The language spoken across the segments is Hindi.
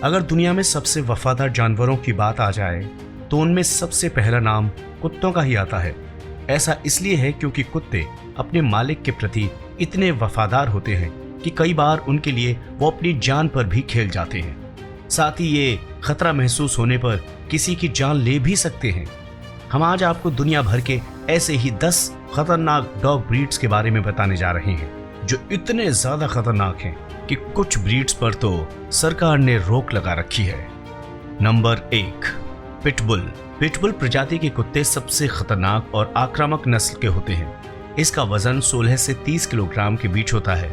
अगर दुनिया में सबसे वफादार जानवरों की बात आ जाए तो उनमें सबसे पहला नाम कुत्तों का ही आता है। ऐसा इसलिए है क्योंकि कुत्ते अपने मालिक के प्रति इतने वफादार होते हैं कि कई बार उनके लिए वो अपनी जान पर भी खेल जाते हैं। साथ ही ये खतरा महसूस होने पर किसी की जान ले भी सकते हैं। हम आज आपको दुनिया भर के ऐसे ही 10 खतरनाक डॉग ब्रीड्स के बारे में बताने जा रहे हैं जो इतने ज्यादा खतरनाक हैं कि कुछ ब्रीड्स पर तो सरकार ने रोक लगा रखी है। Number 1, pitbull. पिटबुल प्रजाति के कुत्ते सबसे खतरनाक और आक्रामक नस्ल के होते हैं। इसका वजन 16 से 30 किलोग्राम के बीच होता है।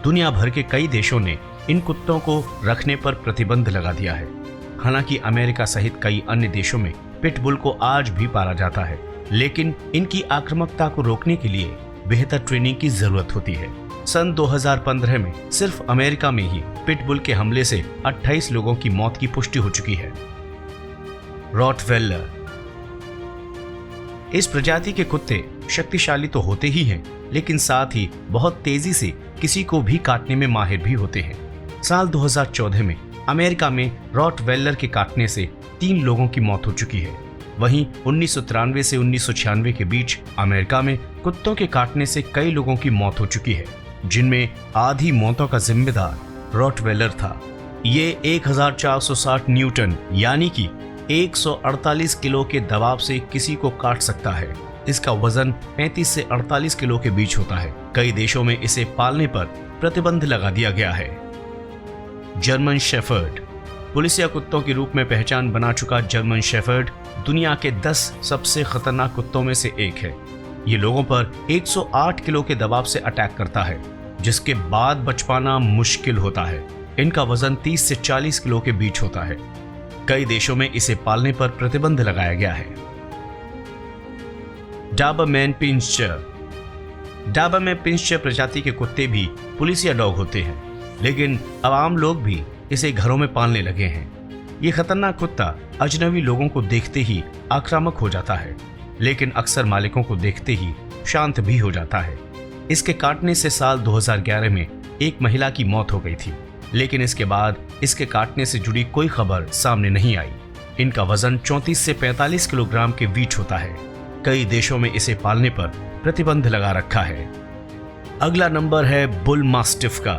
दुनिया भर के कई देशों ने इन कुत्तों को रखने पर प्रतिबंध लगा दिया है। हालांकि अमेरिका सहित कई अन्य देशों में पिटबुल को आज भी पाला जाता है, लेकिन इनकी आक्रामकता को रोकने के लिए बेहतर ट्रेनिंग की जरूरत होती है। सन 2015 में सिर्फ अमेरिका में ही पिटबुल के हमले से 28 लोगों की मौत की पुष्टि हो चुकी है। रॉटवेलर। इस प्रजाति के कुत्ते शक्तिशाली तो होते ही हैं, लेकिन साथ ही बहुत तेजी से किसी को भी काटने में माहिर भी होते हैं। साल 2014 में अमेरिका में रॉटवेलर के काटने से 3 लोगों की मौत हो चुकी है। वहीं 1993 से 1996 के बीच अमेरिका में कुत्तों के काटने से कई लोगों की मौत हो चुकी है, जिनमें आधी मौतों का जिम्मेदार रॉटवेलर था। ये 1460 न्यूटन यानी कि 148 किलो के दबाव से किसी को काट सकता है। इसका वजन 35 से 48 किलो के बीच होता है। कई देशों में इसे पालने पर प्रतिबंध लगा दिया गया है। German shepherd. पुलिसिया कुत्तों के रूप में पहचान बना चुका जर्मन शेफर्ड दुनिया के 10 सबसे खतरनाक कुत्तों में से एक है। ये लोगों पर 108 किलो के दबाव से अटैक करता है, जिसके बाद बच पाना मुश्किल होता है। इनका वजन 30 से 40 किलो के बीच होता है। कई देशों में इसे पालने पर प्रतिबंध लगाया गया है। Doberman pinscher. डाबरमैन पिंस्चर प्रजाति के कुत्ते भी पुलिसिया डॉग होते हैं, लेकिन अब आम लोग भी इसे घरों में पालने लगे हैं। ये खतरनाक कुत्ता अजनबी लोगों को देखते ही आक्रामक हो जाता है, लेकिन अक्सर मालिकों को देखते ही शांत भी हो जाता है। इसके काटने से साल 2011 में एक महिला की मौत हो गई थी, लेकिन इसके बाद इसके काटने से जुड़ी कोई खबर सामने नहीं आई। इनका वजन 34 से 45 किलोग्राम के बीच होता है। कई देशों में इसे पालने पर प्रतिबंध लगा रखा है। अगला नंबर है बुल मास्टिफ का।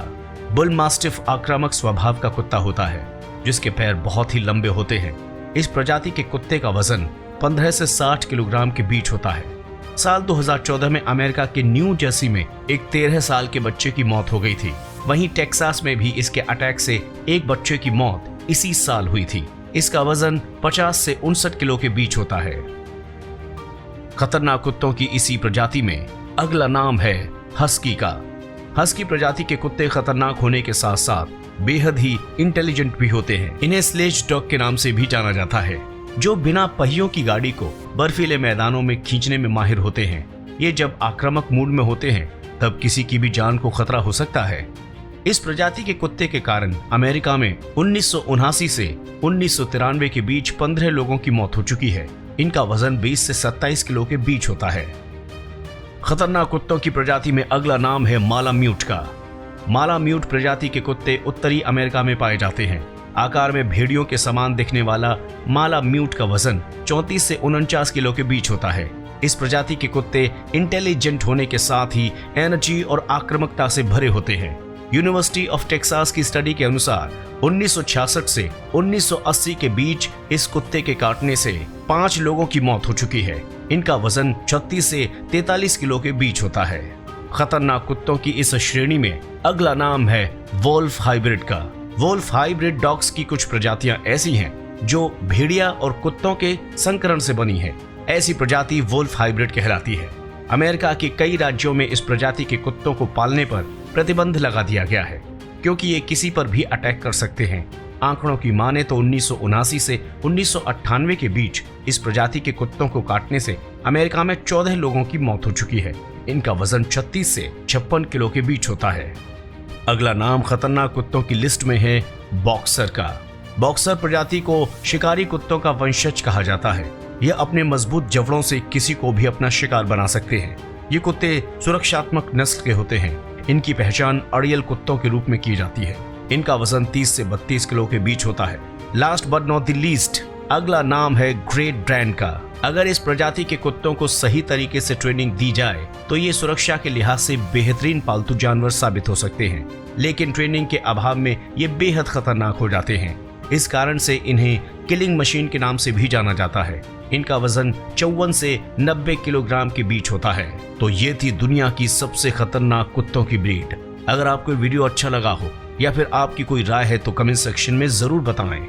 बुल मास्टिफ आक्रामक स्वभाव का कुत्ता होता है, जिसके पैर बहुत ही लंबे होते हैं। इस प्रजाति के कुत्ते का वजन 15 से 60 किलोग्राम के बीच होता है। साल 2014 में अमेरिका के न्यू जर्सी में एक 13 साल के बच्चे की मौत हो गई थी। वहीं टेक्सास में भी इसके अटैक से एक बच्चे की मौत इसी साल हुई थी। इसका वजन 50 से 59 किलो के बीच होता है। खतरनाक कुत्तों की इसी प्रजाति में अगला नाम है हस्की का। हस्की प्रजाति के कुत्ते खतरनाक होने के साथ साथ बेहद ही इंटेलिजेंट भी होते हैं। इन्हें स्लेज डॉग के नाम से भी जाना जाता है, जो बिना पहियों की गाड़ी को बर्फीले मैदानों में खींचने में माहिर होते हैं। ये जब आक्रामक मूड में होते हैं तब किसी की भी जान को खतरा हो सकता है। इस प्रजाति के कुत्ते के कारण अमेरिका में 1979 से 1993 के बीच 15 लोगों की मौत हो चुकी है। इनका वजन 20 से 27 किलो के बीच होता है। खतरनाक कुत्तों की प्रजाति में अगला नाम है मालाम्यूट का। मालाम्यूट प्रजाति के कुत्ते उत्तरी अमेरिका में पाए जाते हैं। आकार में भेड़ियों के समान दिखने वाला मालाम्यूट का वजन 34 से 49 किलो के बीच होता है। इस प्रजाति के कुत्ते इंटेलिजेंट होने के साथ ही एनर्जी और आक्रामकता से भरे होते हैं। यूनिवर्सिटी ऑफ टेक्सास की स्टडी के अनुसार 1966 से 1980 के बीच इस कुत्ते के काटने से 5 लोगों की मौत हो चुकी है। इनका वजन 36 से 43 किलो के बीच होता है। खतरनाक कुत्तों की इस श्रेणी में अगला नाम है वोल्फ हाइब्रिड का। वोल्फ हाइब्रिड डॉग्स की कुछ प्रजातियां ऐसी हैं जो भेड़िया और कुत्तों के संकरण से बनी है। ऐसी प्रजाति वोल्फ हाइब्रिड कहलाती है। अमेरिका के कई राज्यों में इस प्रजाति के कुत्तों को पालने पर प्रतिबंध लगा दिया गया है, क्योंकि ये किसी पर भी अटैक कर सकते हैं। आंकड़ों की माने तो 1979 से 1998 के बीच इस प्रजाति के कुत्तों को काटने से अमेरिका में 14 लोगों की मौत हो चुकी है। इनका वजन 36 से 56 किलो के बीच होता है। अगला नाम खतरनाक कुत्तों की लिस्ट में है बॉक्सर का। बॉक्सर प्रजाति को शिकारी कुत्तों का वंशज कहा जाता है। यह अपने मजबूत जबड़ों से किसी को भी अपना शिकार बना सकते हैं। ये कुत्ते सुरक्षात्मक नस्ल के होते हैं। इनकी पहचान अड़ियल कुत्तों के रूप में की जाती है। इनका वजन 30 से 32 किलो के बीच होता है। Last but not the least, अगला नाम है ग्रेट ब्रांड का। अगर इस प्रजाति के कुत्तों को सही तरीके से ट्रेनिंग दी जाए तो ये सुरक्षा के लिहाज से बेहतरीन पालतू जानवर साबित हो सकते हैं, लेकिन ट्रेनिंग के अभाव में ये बेहद खतरनाक हो जाते हैं। इस कारण से इन्हें किलिंग मशीन के नाम से भी जाना जाता है। इनका वजन 54 से 90 किलोग्राम के बीच होता है। तो ये थी दुनिया की सबसे खतरनाक कुत्तों की ब्रीड। अगर आपको वीडियो अच्छा लगा हो या फिर आपकी कोई राय है तो कमेंट सेक्शन में जरूर बताएं।